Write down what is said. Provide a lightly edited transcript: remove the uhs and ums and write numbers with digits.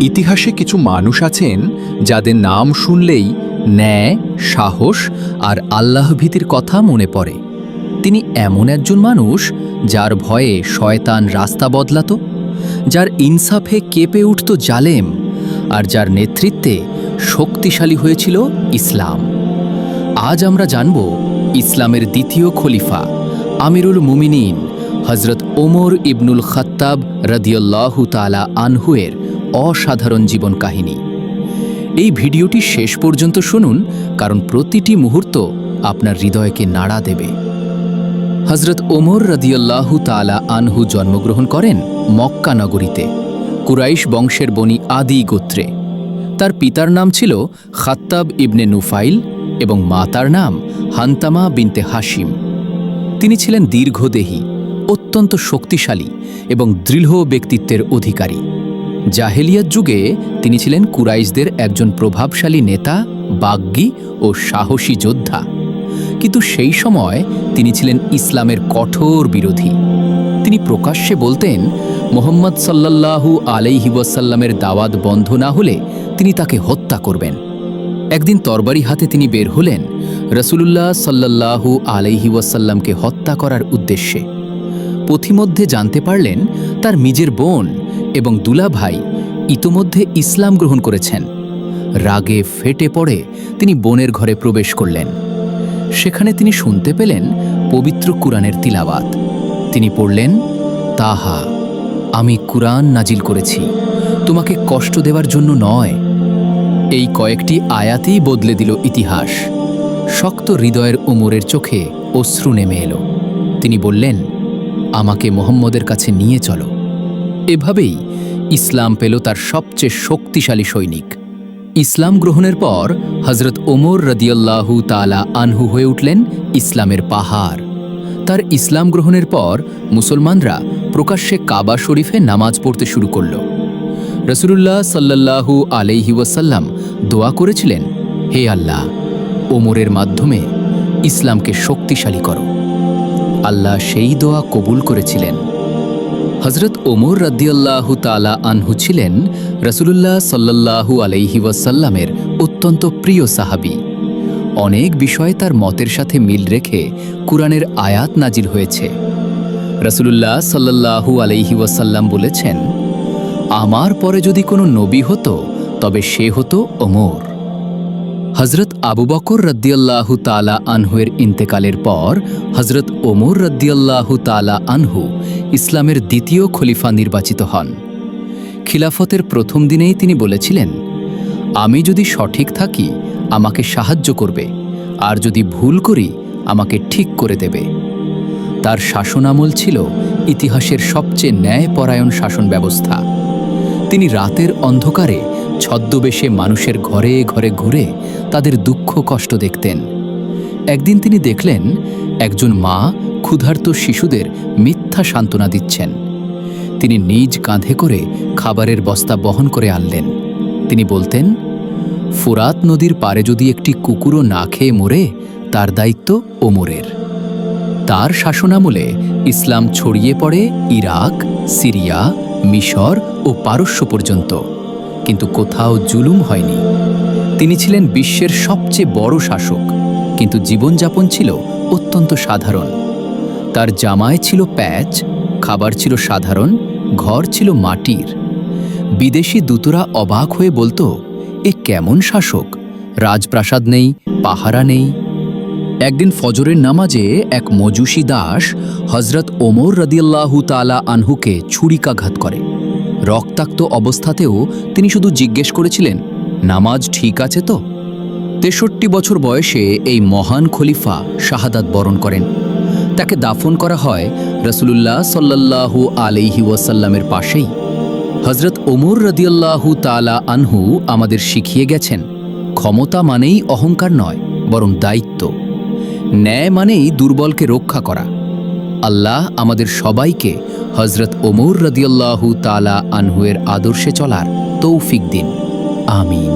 ইতিহাসে কিছু মানুষ আছেন যাদের নাম শুনলেই ন্যায়, সাহস আর আল্লাহভীতির কথা মনে পড়ে। তিনি এমন একজন মানুষ যার ভয়ে শয়তান রাস্তা বদলাত, যার ইনসাফে কেঁপে উঠত জালেম, আর যার নেতৃত্বে শক্তিশালী হয়েছিল ইসলাম। আজ আমরা জানব ইসলামের দ্বিতীয় খলিফা আমিরুল মুমিনিন হজরত ওমর ইবনুল খাত্তাব রাদিয়াল্লাহু তাআলা আনহুয়ের অসাধারণ জীবন কাহিনী। এই ভিডিওটি শেষ পর্যন্ত শুনুন, কারণ প্রতিটি মুহূর্ত আপনার হৃদয়কে নাড়া দেবে। হজরত ওমর রাদিয়াল্লাহু তাআলা আনহু জন্মগ্রহণ করেন মক্কা নগরীতে, কুরাইশ বংশের বনি আদি গোত্রে। তার পিতার নাম ছিল খাত্তাব ইবনে নুফাইল এবং মাতার নাম হান্তামা বিনতে হাশিম। তিনি ছিলেন দীর্ঘদেহী, অত্যন্ত শক্তিশালী এবং দৃঢ় ব্যক্তিত্বের অধিকারী। জাহেলিয়াত যুগে তিনি ছিলেন কুরাইশদের একজন প্রভাবশালী নেতা, বাগ্মী ও সাহসী যোদ্ধা। কিন্তু সেই সময় তিনি ছিলেন ইসলামের কঠোর বিরোধী। তিনি প্রকাশ্যে বলতেন, মুহাম্মদ সাল্লাল্লাহু আলাইহি ওয়াসাল্লামের দাওয়াত বন্ধ না হলে তিনি তাকে হত্যা করবেন। একদিন তরবারি হাতে তিনি বের হলেন রাসূলুল্লাহ সাল্লাল্লাহু আলাইহি ওয়াসাল্লামকে হত্যা করার উদ্দেশ্যে। পথিমধ্যে জানতে পারলেন তার নিজের বোন এবং দুলাভাই ইতোমধ্যে ইসলাম গ্রহণ করেছেন। রাগে ফেটে পড়ে তিনি বোনের ঘরে প্রবেশ করলেন। সেখানে তিনি শুনতে পেলেন পবিত্র কুরআনের তিলাওয়াত। তিনি পড়লেন, তাহা, আমি কুরআন নাজিল করেছি তোমাকে কষ্ট দেওয়ার জন্য নয়। এই কয়েকটি আয়াতেই বদলে দিল ইতিহাস। শক্ত হৃদয়ের ওমরের চোখে অশ্রু নেমে এলো। তিনি বললেন, আমাকে মুহাম্মদের কাছে নিয়ে চলো। এভাবেই ইসলাম পেল তার সবচেয়ে শক্তিশালী সৈনিক। ইসলাম গ্রহণের পর হজরত ওমর রাদিয়াল্লাহু তাআলা আনহু হয়ে উঠলেন ইসলামের পাহাড়। তার ইসলাম গ্রহণের পর মুসলমানরা প্রকাশ্যে কাবা শরীফে নামাজ পড়তে শুরু করল। রাসূলুল্লাহ সাল্লাল্লাহু আলাইহি ওয়াসাল্লাম দোয়া করেছিলেন, হে আল্লাহ, ওমরের মাধ্যমে ইসলামকে শক্তিশালী করো। আল্লাহ সেই দোয়া কবুল করেছিলেন। হজরত ওমর রাদিয়াল্লাহু তাআলা আনহু ছিলেন রাসূলুল্লাহ সাল্লাল্লাহু আলাইহি ওয়াসাল্লামের অত্যন্ত প্রিয় সাহাবী। অনেক বিষয়ে তার মতের সাথে মিল রেখে কুরআনের আয়াত নাজিল হয়েছে। রাসূলুল্লাহ সাল্লাল্লাহু আলাইহি ওয়াসাল্লাম বলেছেন, আমার পরে যদি কোনো নবী হতো তবে সে হতো ওমর। হজরত আবু বকর রাদিয়াল্লাহু তাআলা আনহুয়ের ইন্তেকালের পর হজরত ওমর রাদিয়াল্লাহু তাআলা আনহু ইসলামের দ্বিতীয় খলিফা নির্বাচিত হন। খিলাফতের প্রথম দিনেই তিনি বলেছিলেন, আমি যদি সঠিক থাকি আমাকে সাহায্য করবে, আর যদি ভুল করি আমাকে ঠিক করে দেবে। তার শাসনামল ছিল ইতিহাসের সবচেয়ে ন্যায়পরায়ণ শাসন ব্যবস্থা। তিনি রাতের অন্ধকারে ছদ্মবেশে মানুষের ঘরে ঘরে ঘুরে তাদের দুঃখ কষ্ট দেখতেন। একদিন তিনি দেখলেন একজন মা ক্ষুধার্ত শিশুদের মিথ্যা সান্ত্বনা দিচ্ছেন। তিনি নিজ কাঁধে করে খাবারের বস্তা বহন করে আনলেন। তিনি বলতেন, ফোরাত নদীর পারে যদি একটি কুকুরও না খেয়ে মরে, তার দায়িত্ব ওমরের। তার শাসনামলে ইসলাম ছড়িয়ে পড়ে ইরাক, সিরিয়া, মিশর ও পারস্য পর্যন্ত, কিন্তু কোথাও জুলুম হয়নি। তিনি ছিলেন বিশ্বের সবচেয়ে বড় শাসক, কিন্তু জীবনযাপন ছিল অত্যন্ত সাধারণ। তার জামায় ছিল প্যাচ, খাবার ছিল সাধারণ, ঘর ছিল মাটির। বিদেশি দূতরা অবাক হয়ে বলতো, এ কেমন শাসক, রাজপ্রাসাদ নেই, পাহারা নেই। একদিন ফজরের নামাজে এক মজুসি দাস হজরত ওমর রাদিয়াল্লাহু তাআলা আনহুকে ছুরিকাঘাত করে। রক্তাক্ত অবস্থাতেও তিনি শুধু জিজ্ঞেস করেছিলেন, নামাজ ঠিক আছে তো? 63 বছর বয়সে এই মহান খলিফা শাহাদাত বরণ করেন। তাকে দাফন করা হয় রাসূলুল্লাহ সাল্লাল্লাহু আলাইহি ওয়াসাল্লামের পাশেই। হজরত ওমর রাদিয়াল্লাহু তাআলা আনহু আমাদের শিখিয়ে গেছেন, ক্ষমতা মানেই অহংকার নয়, বরং দায়িত্ব। ন্যায় মানেই দুর্বলকে রক্ষা করা। আল্লাহ আমাদের সবাইকে হজরত ওমর রাদিয়াল্লাহু তাআলা আনহুয়ের আদর্শে চলার তৌফিক দিন। আমিন।